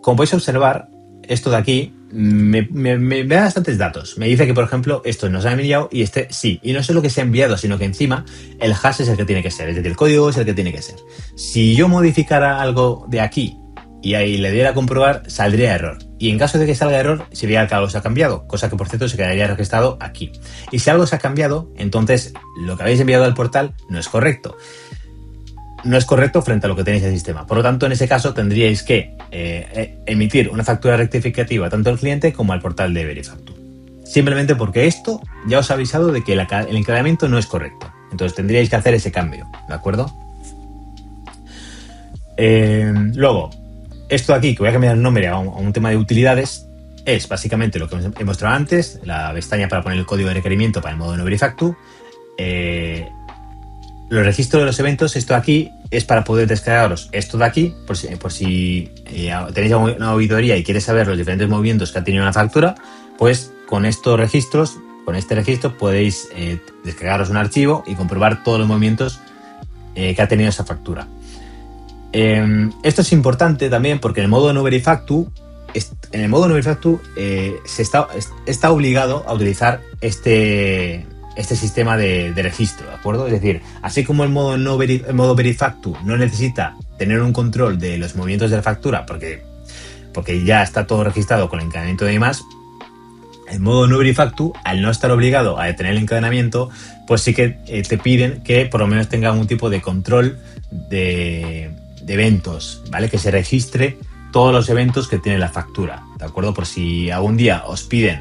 Como podéis observar, esto de aquí me da bastantes datos. Me dice que, por ejemplo, esto nos ha enviado y este sí. Y no solo que se ha enviado, sino que encima el hash es el que tiene que ser. Es decir, el código es el que tiene que ser. Si yo modificara algo de aquí y ahí le diera a comprobar, saldría error. Y en caso de que salga error, sería que algo se ha cambiado. Cosa que, por cierto, se quedaría registrado aquí. Y si algo se ha cambiado, entonces lo que habéis enviado al portal no es correcto. No es correcto frente a lo que tenéis en el sistema. Por lo tanto, en ese caso tendríais que emitir una factura rectificativa tanto al cliente como al portal de Verifactu. Simplemente porque esto ya os ha avisado de que el encadenamiento no es correcto. Entonces tendríais que hacer ese cambio, ¿de acuerdo? Luego, esto de aquí, que voy a cambiar el nombre a un tema de utilidades, es básicamente lo que he mostrado antes, la pestaña para poner el código de requerimiento para el modo no Verifactu. Los registros de los eventos, esto de aquí es para poder descargaros esto de aquí, por si tenéis una auditoría y queréis saber los diferentes movimientos que ha tenido una factura, pues con estos registros, con este registro podéis descargaros un archivo y comprobar todos los movimientos que ha tenido esa factura. Esto es importante también porque en el modo no Verifactu, está obligado a utilizar este sistema de registro, ¿de acuerdo? Es decir, así como el modo Verifactu no necesita tener un control de los movimientos de la factura porque ya está todo registrado con el encadenamiento y demás, En modo no verifactu, al no estar obligado a detener el encadenamiento, pues sí que te piden que por lo menos tenga algún tipo de control de eventos, ¿vale? Que se registre todos los eventos que tiene la factura, ¿de acuerdo? Por si algún día os piden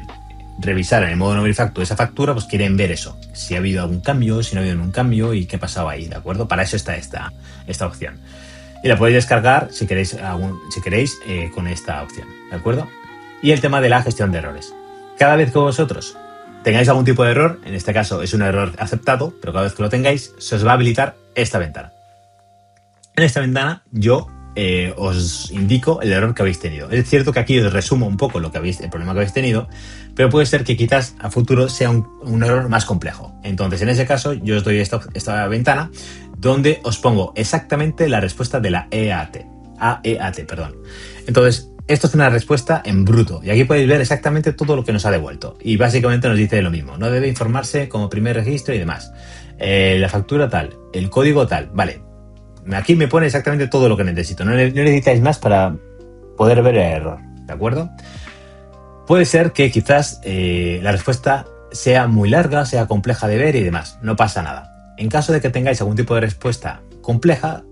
revisar en el modo no verifactu esa factura, pues quieren ver eso. Si ha habido algún cambio, si no ha habido ningún cambio y qué ha pasado ahí, ¿de acuerdo? Para eso está esta opción. Y la podéis descargar si queréis con esta opción, ¿de acuerdo? Y el tema de la gestión de errores. Cada vez que vosotros tengáis algún tipo de error, en este caso es un error aceptado, pero cada vez que lo tengáis, se os va a habilitar esta ventana. En esta ventana yo os indico el error que habéis tenido. Es cierto que aquí os resumo un poco el problema que habéis tenido, pero puede ser que quizás a futuro sea un error más complejo. Entonces, en ese caso, yo os doy esta ventana donde os pongo exactamente la respuesta de la AEAT. Entonces, esto es una respuesta en bruto y aquí podéis ver exactamente todo lo que nos ha devuelto y básicamente nos dice lo mismo. No debe informarse como primer registro y demás. La factura tal, el código tal, vale. Aquí me pone exactamente todo lo que necesito. No necesitáis más para poder ver el error, ¿de acuerdo? Puede ser que quizás la respuesta sea muy larga, sea compleja de ver y demás. No pasa nada. En caso de que tengáis algún tipo de respuesta compleja,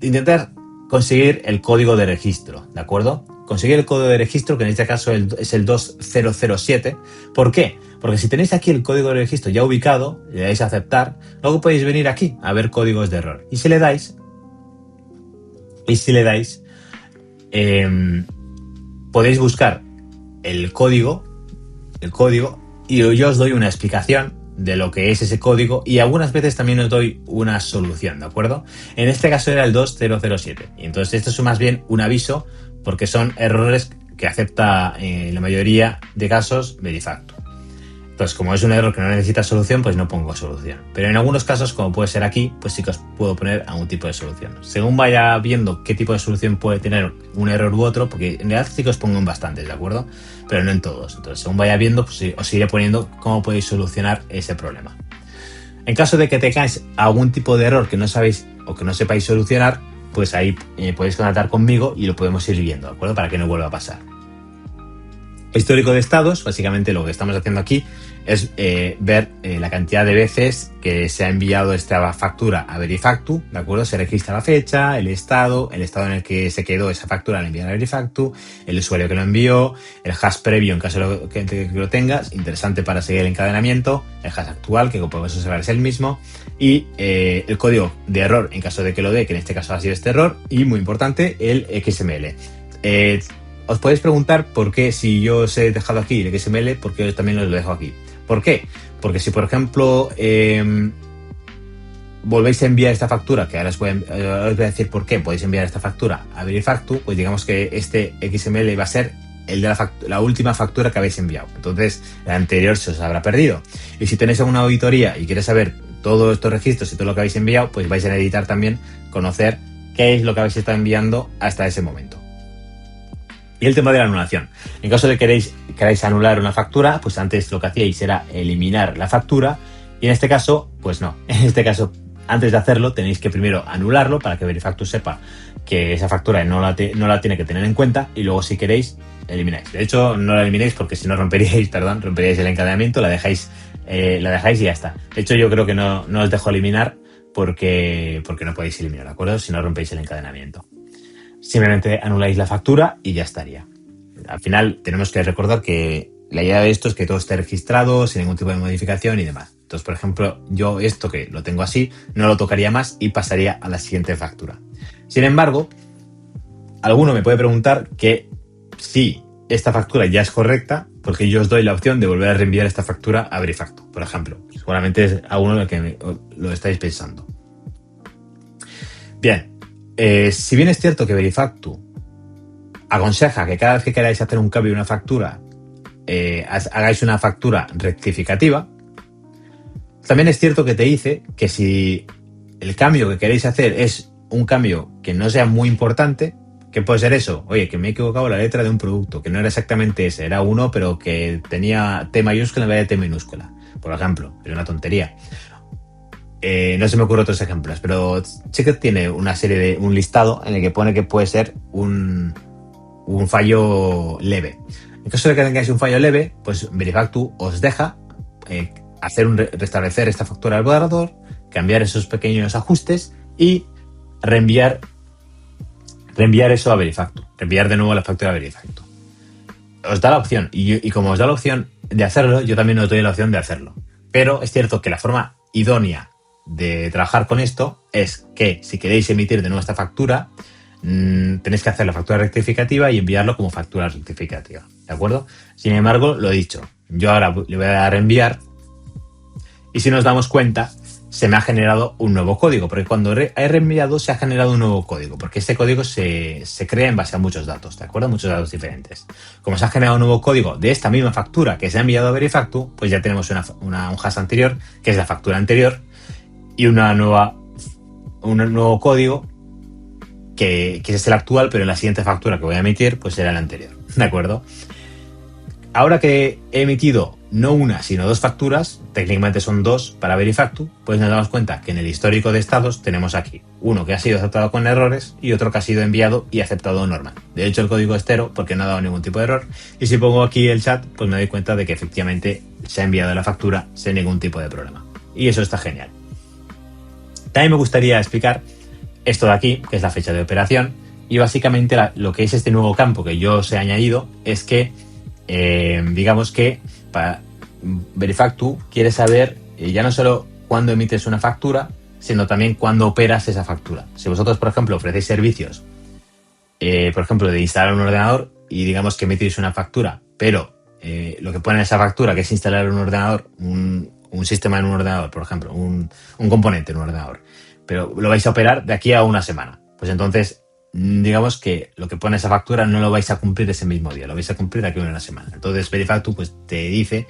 intentar conseguir el código de registro, ¿de acuerdo? Conseguir el código de registro, que en este caso es el 2007. ¿Por qué? Porque si tenéis aquí el código de registro ya ubicado, le dais a aceptar, luego podéis venir aquí a ver códigos de error. Y si le dais, podéis buscar el código, y yo os doy una explicación de lo que es ese código y algunas veces también os doy una solución, ¿de acuerdo? En este caso era el 2007 y entonces esto es más bien un aviso porque son errores que acepta en la mayoría de casos Verifactu. Entonces, como es un error que no necesita solución, pues no pongo solución. Pero en algunos casos, como puede ser aquí, pues sí que os puedo poner algún tipo de solución. Según vaya viendo qué tipo de solución puede tener un error u otro, porque en realidad sí que os pongo en bastantes, ¿de acuerdo? Pero no en todos. Entonces, según vaya viendo, pues sí, os iré poniendo cómo podéis solucionar ese problema. En caso de que tengáis algún tipo de error que no sabéis o que no sepáis solucionar, pues ahí podéis contactar conmigo y lo podemos ir viendo, ¿de acuerdo? Para que no vuelva a pasar. Histórico de estados, básicamente lo que estamos haciendo aquí es ver la cantidad de veces que se ha enviado esta factura a Verifactu, ¿de acuerdo? Se registra la fecha, el estado en el que se quedó esa factura al enviar a Verifactu, el usuario que lo envió, el hash previo en caso de que lo tengas, interesante para seguir el encadenamiento, el hash actual, que como podemos observar es el mismo, y el código de error en caso de que lo dé, que en este caso ha sido este error, y muy importante, el XML. Os podéis preguntar por qué, si yo os he dejado aquí el XML, por qué también os lo dejo aquí. ¿Por qué? Porque si, por ejemplo, volvéis a enviar esta factura, que ahora os voy a decir por qué podéis enviar esta factura a Verifactu, pues digamos que este XML va a ser el de la última factura que habéis enviado. Entonces, la anterior se os habrá perdido. Y si tenéis alguna auditoría y queréis saber todos estos registros y todo lo que habéis enviado, pues vais a necesitar también conocer qué es lo que habéis estado enviando hasta ese momento. Y el tema de la anulación. En caso de que queráis anular una factura, pues antes lo que hacíais era eliminar la factura y en este caso, pues no. En este caso, antes de hacerlo, tenéis que primero anularlo para que Verifactu sepa que esa factura no la tiene que tener en cuenta y luego si queréis, elimináis. De hecho, no la eliminéis porque si no romperíais el encadenamiento, la dejáis y ya está. De hecho, yo creo que no os dejo eliminar porque no podéis eliminar, ¿de acuerdo? Si no rompéis el encadenamiento. Simplemente anuláis la factura y ya estaría. Al final tenemos que recordar que la idea de esto es que todo esté registrado sin ningún tipo de modificación y demás. Entonces, por ejemplo, yo esto que lo tengo así, no lo tocaría más y pasaría a la siguiente factura. Sin embargo, alguno me puede preguntar que si esta factura ya es correcta, porque yo os doy la opción de volver a reenviar esta factura a Verifactu, por ejemplo. Seguramente es alguno el que lo estáis pensando. Bien. Si bien es cierto que Verifactu aconseja que cada vez que queráis hacer un cambio de una factura, hagáis una factura rectificativa, también es cierto que te dice que si el cambio que queréis hacer es un cambio que no sea muy importante, ¿qué puede ser eso? Oye, que me he equivocado la letra de un producto, que no era exactamente ese, era uno, pero que tenía T mayúscula en vez de T minúscula, por ejemplo, es una tontería. No se me ocurren otros ejemplos, pero sí que tiene un listado en el que pone que puede ser un fallo leve. En caso de que tengáis un fallo leve, pues Verifactu os deja restablecer esta factura al borrador, cambiar esos pequeños ajustes y reenviar eso a Verifactu, reenviar de nuevo la factura a Verifactu. Os da la opción, y como os da la opción de hacerlo, yo también os doy la opción de hacerlo. Pero es cierto que la forma idónea de trabajar con esto es que si queréis emitir de nuevo esta factura, tenéis que hacer la factura rectificativa y enviarlo como factura rectificativa, ¿de acuerdo? Sin embargo, lo he dicho, yo ahora le voy a dar a reenviar y si nos damos cuenta, se me ha generado un nuevo código, porque cuando he reenviado se ha generado un nuevo código, porque este código se crea en base a muchos datos, ¿de acuerdo? Muchos datos diferentes. Como se ha generado un nuevo código de esta misma factura que se ha enviado a Verifactu, pues ya tenemos un hash anterior, que es la factura anterior, y un nuevo código que es el actual, pero en la siguiente factura que voy a emitir, pues será el anterior, ¿de acuerdo? Ahora que he emitido no una, sino dos facturas, técnicamente son dos para Verifactu, pues nos damos cuenta que en el histórico de estados tenemos aquí uno que ha sido aceptado con errores y otro que ha sido enviado y aceptado normal. De hecho, el código es cero porque no ha dado ningún tipo de error. Y si pongo aquí el chat, pues me doy cuenta de que efectivamente se ha enviado la factura sin ningún tipo de problema. Y eso está genial. También me gustaría explicar esto de aquí, que es la fecha de operación, y básicamente lo que es este nuevo campo que yo os he añadido es que digamos que para Verifactu quiere saber ya no solo cuándo emites una factura, sino también cuándo operas esa factura. Si vosotros, por ejemplo, ofrecéis servicios, por ejemplo, de instalar un ordenador y digamos que emitís una factura, pero lo que pone en esa factura, que es instalar un ordenador, un sistema en un ordenador, por ejemplo, un componente en un ordenador, pero lo vais a operar de aquí a una semana, pues entonces digamos que lo que pone esa factura no lo vais a cumplir ese mismo día, lo vais a cumplir de aquí a una semana. Entonces Verifactu pues te dice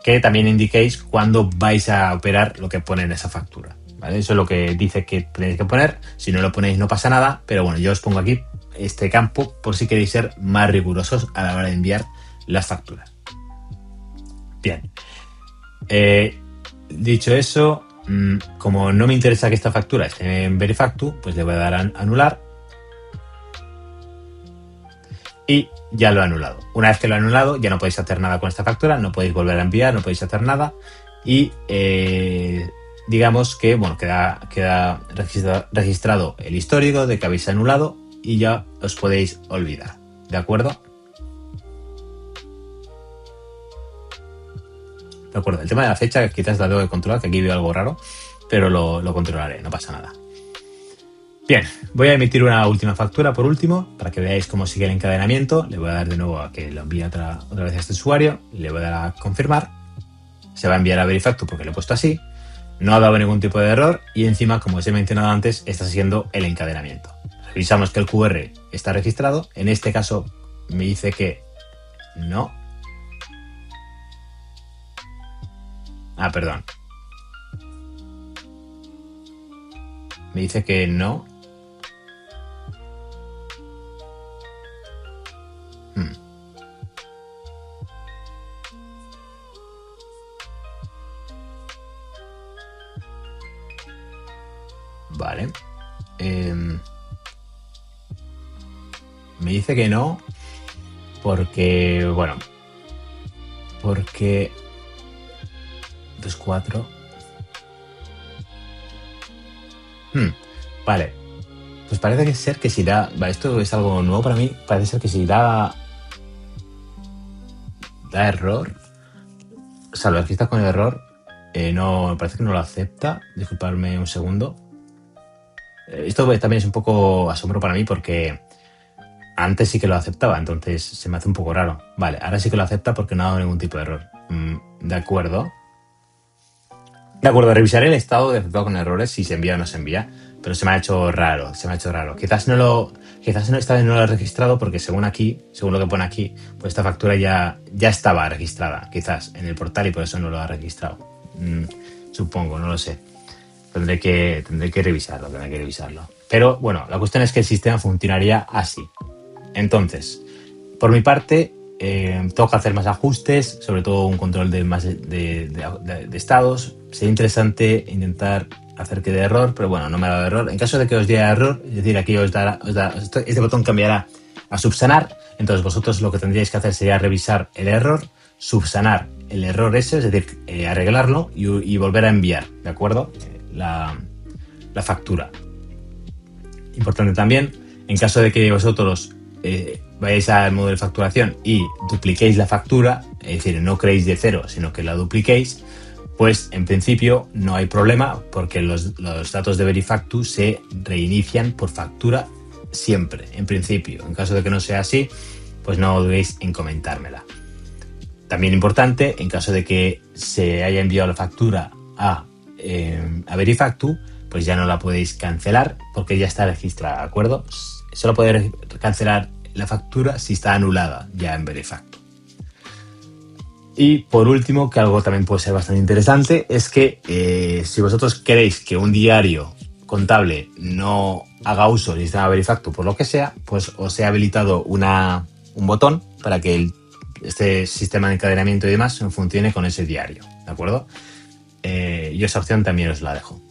que también indiquéis cuándo vais a operar lo que pone en esa factura, ¿vale? Eso es lo que dice que tenéis que poner. Si no lo ponéis no pasa nada, pero bueno, yo os pongo aquí este campo por si queréis ser más rigurosos a la hora de enviar las facturas. Bien, dicho eso, como no me interesa que esta factura esté en Verifactu, pues le voy a dar a anular. Y ya lo he anulado. Una vez que lo he anulado, ya no podéis hacer nada con esta factura, no podéis volver a enviar, no podéis hacer nada. Y digamos que bueno, queda registrado el histórico de que habéis anulado y ya os podéis olvidar. ¿De acuerdo? De acuerdo. El tema de la fecha quizás la tengo que controlar, que aquí veo algo raro, pero lo controlaré, no pasa nada. Bien, voy a emitir una última factura por último, para que veáis cómo sigue el encadenamiento. Le voy a dar de nuevo a que lo envíe otra vez a este usuario, le voy a dar a confirmar, se va a enviar a Verifactu porque lo he puesto así, no ha dado ningún tipo de error y encima, como os he mencionado antes, está siguiendo el encadenamiento. Revisamos que el QR está registrado, en este caso me dice que no. Perdón. Me dice que no. Vale. Me dice que no porque, bueno, porque 2-4. Vale. Pues parece ser que si da... Vale, esto es algo nuevo para mí. Parece ser que si da error, o sea, lo registras con el error, no, parece que no lo acepta. Disculpadme un segundo. Esto también es un poco asombro para mí porque antes sí que lo aceptaba, entonces se me hace un poco raro. Vale, ahora sí que lo acepta porque no ha dado ningún tipo de error. De acuerdo. De acuerdo, revisaré el estado de aceptado con errores si se envía o no se envía, pero se me ha hecho raro. Quizás esta vez no lo he registrado porque según lo que pone aquí, pues esta factura ya estaba registrada, quizás en el portal y por eso no lo ha registrado. Supongo, no lo sé. Tendré que revisarlo. Pero bueno, la cuestión es que el sistema funcionaría así. Entonces, por mi parte, tengo que hacer más ajustes, sobre todo un control de estados. Sería interesante intentar hacer que dé error, pero bueno, no me ha dado error. En caso de que os diera error, es decir, aquí este botón cambiará a subsanar. Entonces vosotros lo que tendríais que hacer sería revisar el error, subsanar el error ese, es decir, arreglarlo y volver a enviar, ¿de acuerdo? La factura. Importante también, en caso de que vosotros vayáis al modo de facturación y dupliquéis la factura, es decir, no creéis de cero, sino que la dupliquéis, pues en principio no hay problema porque los datos de Verifactu se reinician por factura siempre, en principio. En caso de que no sea así, pues no dudéis en comentármela. También importante, en caso de que se haya enviado la factura a Verifactu, pues ya no la podéis cancelar porque ya está registrada, ¿de acuerdo? Solo podéis cancelar la factura si está anulada ya en Verifactu. Y por último, que algo también puede ser bastante interesante, es que si vosotros queréis que un diario contable no haga uso del sistema Verifactu por lo que sea, pues os he habilitado un botón para que este sistema de encadenamiento y demás funcione con ese diario, ¿de acuerdo? Yo esa opción también os la dejo.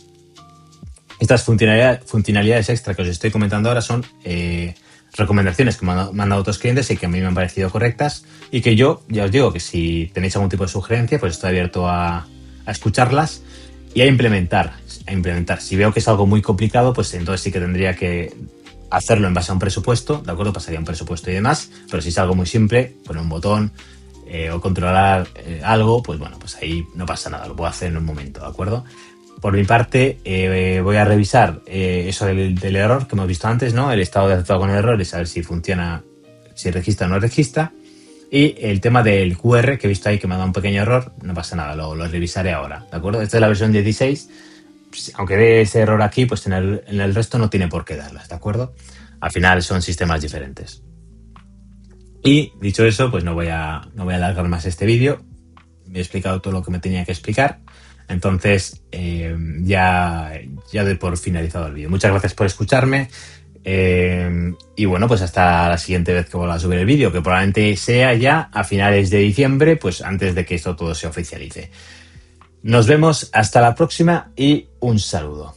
Estas funcionalidades extra que os estoy comentando ahora son recomendaciones que me han dado otros clientes y que a mí me han parecido correctas y que yo ya os digo que si tenéis algún tipo de sugerencia, pues estoy abierto a escucharlas y a implementar. Si veo que es algo muy complicado, pues entonces sí que tendría que hacerlo en base a un presupuesto, ¿de acuerdo? Pasaría un presupuesto y demás, pero si es algo muy simple, poner un botón o controlar algo, pues bueno, pues ahí no pasa nada, lo puedo hacer en un momento, ¿de acuerdo? Por mi parte, voy a revisar eso del error que hemos visto antes, ¿no? El estado de aceptado con el error y saber si funciona, si registra o no registra. Y el tema del QR que he visto ahí que me ha dado un pequeño error, no pasa nada, lo revisaré ahora, ¿de acuerdo? Esta es la versión 16. Aunque dé ese error aquí, pues en el resto no tiene por qué darlas, ¿de acuerdo? Al final son sistemas diferentes. Y dicho eso, pues no voy a alargar más este vídeo. Me he explicado todo lo que me tenía que explicar. Entonces, ya doy por finalizado el vídeo. Muchas gracias por escucharme. Y bueno, pues hasta la siguiente vez que vuelva a subir el vídeo, que probablemente sea ya a finales de diciembre, pues antes de que esto todo se oficialice. Nos vemos hasta la próxima y un saludo.